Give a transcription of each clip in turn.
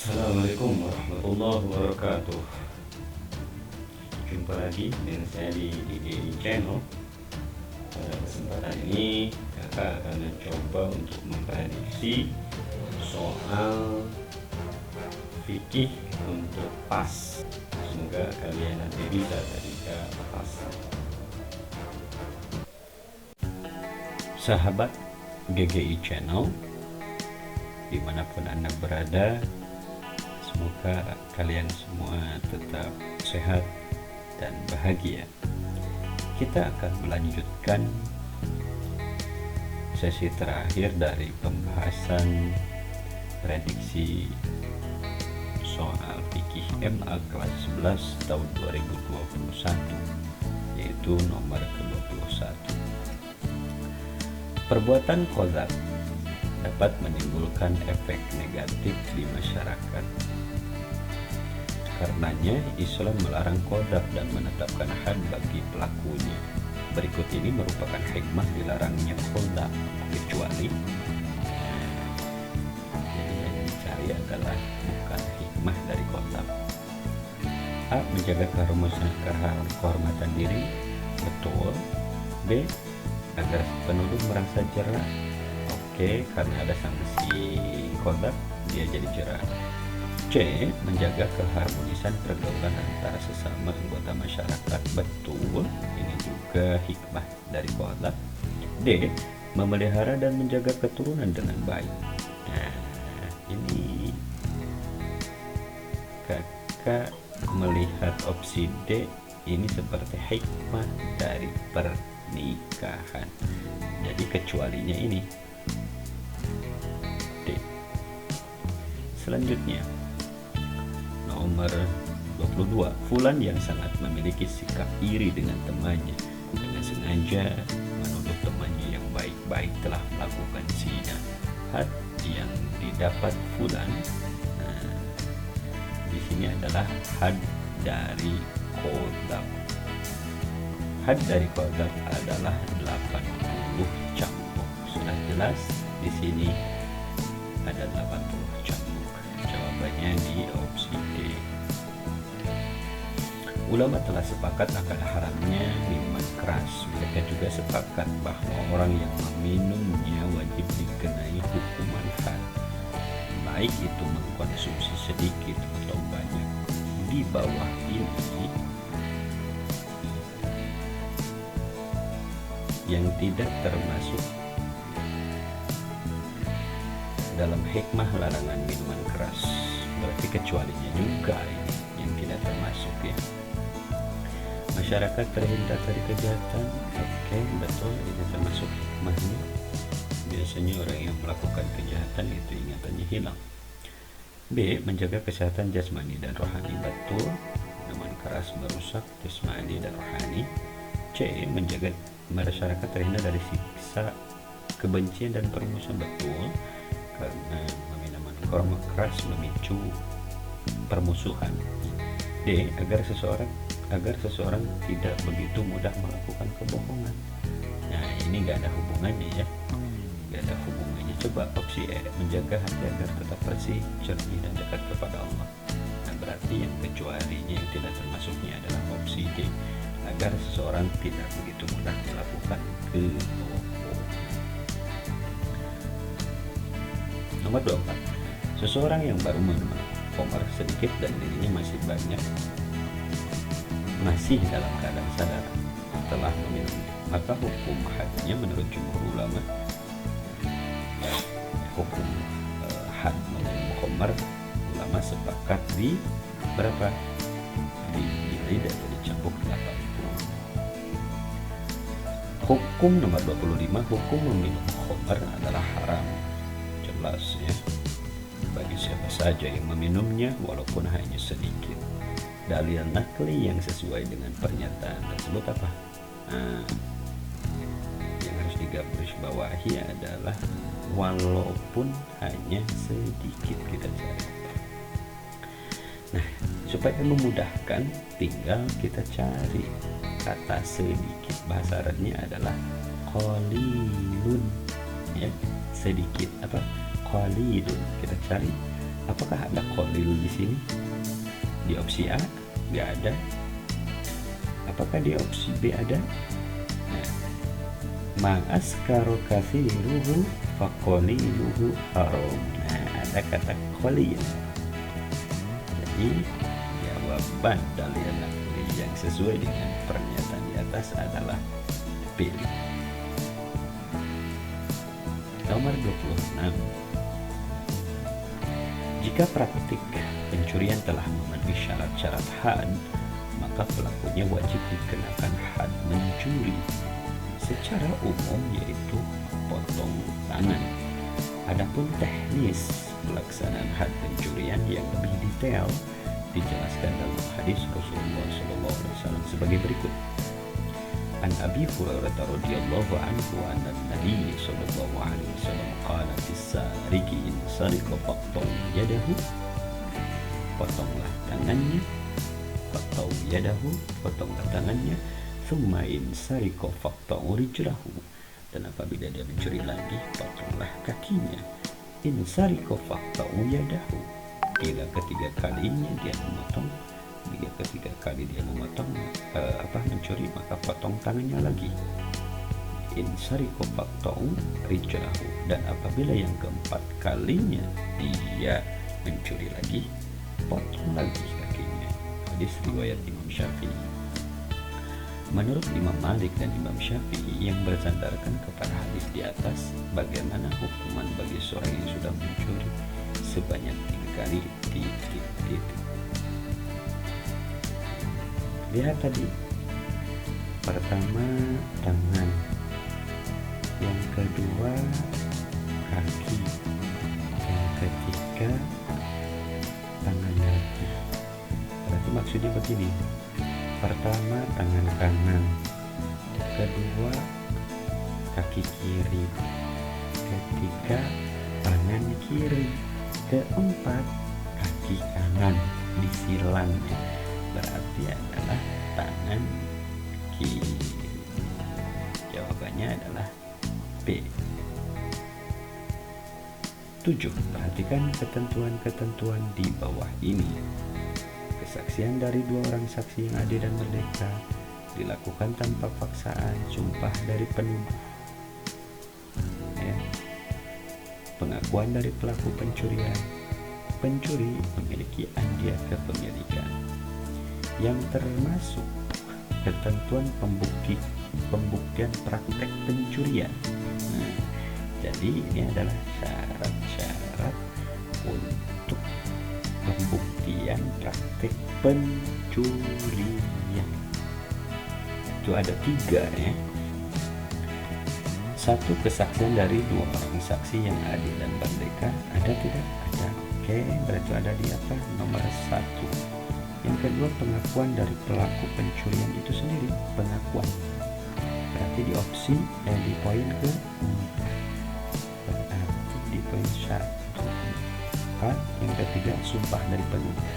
Assalamualaikum warahmatullahi wabarakatuh. Jumpa lagi dengan saya di DDI Channel. Pada kesempatan ini kakak akan mencoba untuk memprediksi soal fikih untuk PAS. Semoga kalian nanti bisa ketika PAS. Sahabat GGI Channel, dimanapun Anda berada, semoga kalian semua tetap sehat dan bahagia. Kita akan melanjutkan sesi terakhir dari pembahasan prediksi soal fikih MA kelas 11 tahun 2021, yaitu nomor ke-21. Perbuatan qadzaf dapat menimbulkan efek negatif di masyarakat. Karenanya, Islam melarang qadzaf dan menetapkan had bagi pelakunya. Berikut ini merupakan hikmah dilarangnya qadzaf, kecuali jadi yang dicari adalah bukan hikmah dari qadzaf. A. Menjaga kehormatan diri. Betul. B. Agar penuduh merasa jerah. Oke, karena ada sanksi qadzaf, dia jadi jerah. C. Menjaga keharmonisan pergaulan antara sesama anggota masyarakat. Betul, ini juga hikmah dari qadzaf. D. Memelihara dan menjaga keturunan dengan baik. Nah, ini kakak melihat opsi D ini seperti hikmah dari pernikahan. Jadi kecualinya ini D. Selanjutnya nomor 22, fulan yang sangat memiliki sikap iri dengan temannya, dengan sengaja menuduh temannya yang baik-baik telah melakukan zina. Had yang didapat fulan, nah, di sini adalah had dari qadzaf. Had dari qadzaf adalah 80 cambuk. Sudah jelas di sini ada 80 cambuk. Jawabannya di opsi D. Ulama telah sepakat akan haramnya minuman keras. Mereka juga sepakat bahwa orang yang meminumnya wajib dikenai hukuman had, baik itu mengkonsumsi sedikit atau banyak. Di bawah ini yang tidak termasuk dalam hikmah larangan minuman keras, berarti kecualinya juga ini yang tidak termasuk ya. Masyarakat terhindar dari kejahatan. Oke, betul, ini termasuk hikmahnya. Biasanya orang yang melakukan kejahatan itu ingatannya hilang. B. Menjaga kesehatan jasmani dan rohani. Betul, minuman keras merusak jasmani dan rohani. C. Menjaga masyarakat terhindar dari siksa kebencian dan permusuhan. Betul, karena minuman keras memicu permusuhan. D. Agar seseorang tidak begitu mudah melakukan kebohongan. Nah, ini nggak ada hubungannya ya, nggak ada hubungannya. Coba opsi E. Menjaga hati agar tetap bersih, jernih dan dekat kepada Allah. Nah, berarti yang kecualinya yang tidak termasuknya adalah opsi D. Agar seseorang tidak begitu mudah melakukan kebohongan. Nomor 24. Seseorang yang baru minum khamar sedikit dan dirinya masih dalam keadaan sadar setelah meminum, maka hukum hadnya menurut jumhur ulama, hukum had meminum khamar, ulama sepakat di berapa? Dijilid atau dicambuk 80. Hukum nomor 25, hukum meminum khamar adalah haram. Jelas ya, bagi siapa saja yang meminumnya walaupun hanya sedikit. Dalil nakli yang sesuai dengan pernyataan tersebut apa? Nah, yang harus digarisbawahi adalah walaupun hanya sedikit kita cari. Nah, supaya memudahkan, tinggal kita cari kata sedikit. Bahasa Arabnya adalah qalilun, ya, sedikit. Apa? Qalilun. Kita cari Apakah ada khalil di sini? Di opsi A nggak ada. Apakah di opsi B ada? Nah, ma'askaro kathiruhu faqaliluhu haram. Nah, ada kata khalil. Jadi jawaban dalil naqli yang sesuai dengan pernyataan di atas adalah B. Nomor 26. Jika praktik pencurian telah memenuhi syarat-syarat had, maka pelakunya wajib dikenakan had mencuri secara umum, yaitu potong tangan. Adapun teknis pelaksanaan had pencurian yang lebih detail dijelaskan dalam hadis Rasulullah SAW sebagai berikut. An Abi Hurairah radhiyallahu anhu anna Nabi sallallahu alaihi wasallam qala fis-sariqi in sariqa faqtaw yadahu, potonglah tangannya, faqtaw yadahu, potonglah tangannya, thumma in sariqa faqtaw rijlahu, dan apabila dia mencuri lagi, potonglah kakinya, in sariqa faqtaw yadahu, bila ketiga kalinya dia memotong, bila ketiga kali dia memotong mencuri, maka potong tangannya lagi, in sariqa faqtaw rijlahu, dan apabila yang keempat kalinya dia mencuri lagi, potong lagi kakinya. Hadis riwayat Imam Syafi'i. Menurut Imam Malik dan Imam Syafi'i yang bersandarkan kepada hadis di atas, bagaimana hukuman bagi seorang yang sudah mencuri sebanyak 3 kali titik. Lihat tadi, pertama tangan, yang kedua kaki, yang ketiga tangan lagi. Berarti maksudnya begini, pertama tangan kanan, kedua kaki kiri, ketiga tangan kiri, keempat kaki kanan disilang, berarti adalah tangan kiri. Jawabannya adalah B. 7. Perhatikan ketentuan-ketentuan di bawah ini. Kesaksian dari 2 orang saksi yang adil dan merdeka dilakukan tanpa paksaan, sumpah dari penuduh, ya. Pengakuan dari pelaku pencurian. Pencuri memiliki andil kepemilikan, yang termasuk ketentuan pembuktian praktek pencurian. Nah, jadi ini adalah syarat-syarat untuk pembuktian praktek pencurian. Itu ada 3 ya. 1. Kesaksian dari 2 orang saksi yang adil dan merdeka. Ada tidak? Ada. Oke, berarti ada di apa? Nomor 1. Yang kedua, pengakuan dari pelaku pencurian itu sendiri. Pengakuan. Berarti di opsi di poin ke 4. Berarti di poin 1. Yang ketiga, sumpah dari penuduh.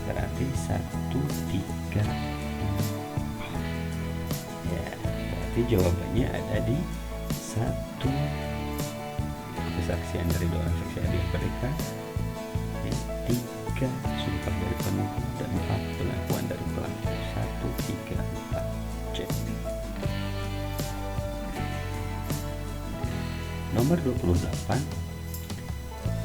Berarti 1, 3, 4. Ya, berarti jawabannya ada di 1. Kesaksian dari 2 orang saksi adil mereka. 3. Sumpah dari penuduh. Dan 4. Pengakuan dari pelaku. 1, 3, 4. Cek. Nomor 28.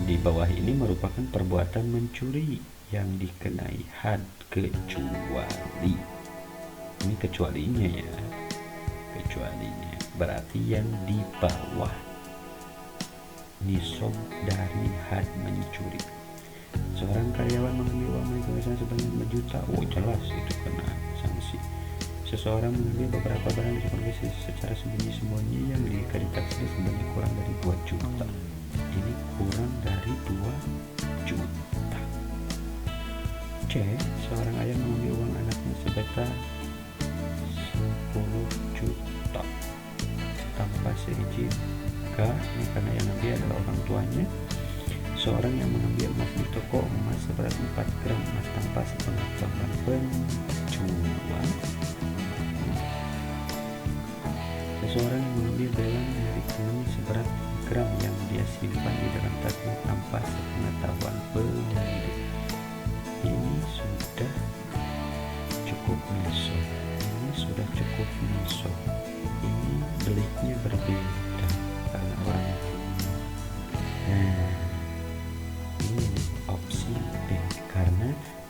Di bawah ini merupakan perbuatan mencuri yang dikenai had, kecuali. Ini kecualinya ya. Kecualinya berarti yang di bawah nisab dari had mencuri. Seorang karyawan mengambil uang milik perusahaan sebanyak 5 juta. Oh, jelas itu kena sanksi. Seseorang mengambil beberapa barang di supervisi secara sembunyi-sembunyi yang dikreditasi sebanyak kurang dari 2 juta. Ini kurang dari 2 juta. C. Seorang ayah mengambil uang anaknya sebesar 10 juta tanpa seizin. K. Ini karena yang ngambil adalah orang tuanya. Seorang yang mengambil emas di toko emas seberat 4 gram emas tanpa sepengetahuan penjual. Seseorang yang mengambil belang dari pengemis seberat 3 gram yang dia simpan di dalam tasnya tanpa sepengetahuan penjual.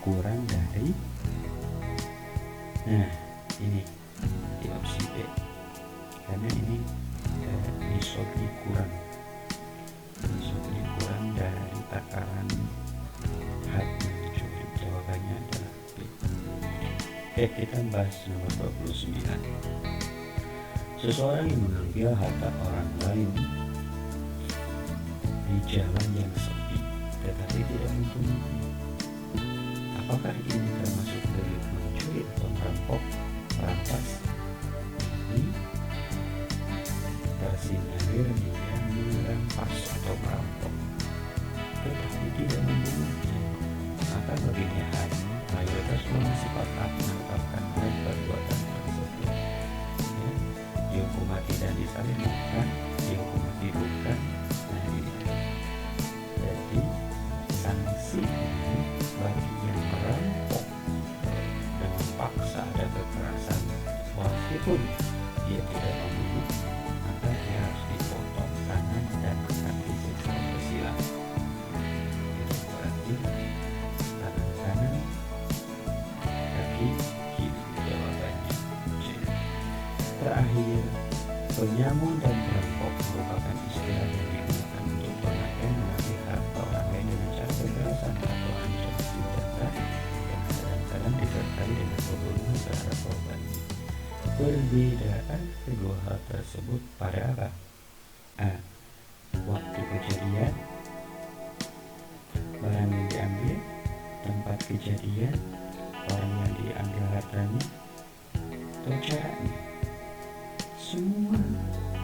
kurang dari. Nah, ini di opsi B, karena ini nisogni kurang dari takaran hak mencuri. Jawabannya adalah B. Oke, kita bahas nomor 29. Seseorang yang mengambil harta orang lain di jalan yang sepi tetapi tidak membunuhnya. Apakah ini termasuk dari mencuri atau merampok, merampas? Ini tersinyalir dia merampas atau merampok tetapi tidak membunuhnya. Maka baginya mayoritas ulama sepakat menetapkan perbuatan tersebut. Ya, dihukum mati dan disalib bukan, dihukum mati bukan. Nah ini, jadi sanksi ini bagi yang merampok dengan paksa ada kekerasan, walaupun dia tidak membunuh, maka dia harus dipotong tangan dan kaki secara bersilang. Itu berarti tangan kanan, kaki kiri. Jawabannya C. Terakhir, penyamun dan perampok merupakan istilah yang digunakan untuk pemakaian mengambil harta orang lain dengan cara kekerasan atau ancaman tindakan yang kadang-kadang disertai dengan pembunuhan terhadap korban. Perbedaan kedua hal tersebut pada apa? A. Waktu kejadian, barang yang diambil, tempat kejadian, orang yang diambil hartanya, atau caranya. Semua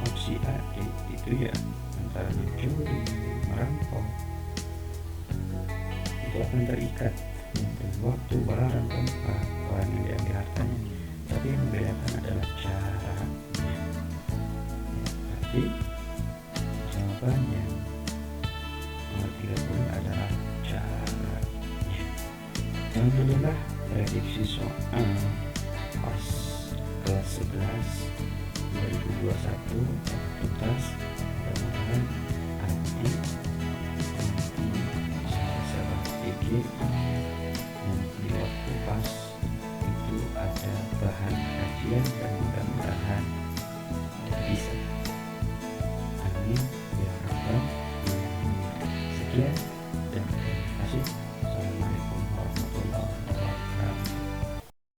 opsi A, D itu ya antara mencuri, merampok, itu akan terikat dengan waktu, barang, tempat, orang yang diambil hartanya. Tapi yang membedakan adalah caranya. Berarti jawabannya nomor 30 adalah caranya. Alhamdulillah, prediksi soal pas kelas 11 2021 tuntas. Mudah-mudahan nanti bisa PG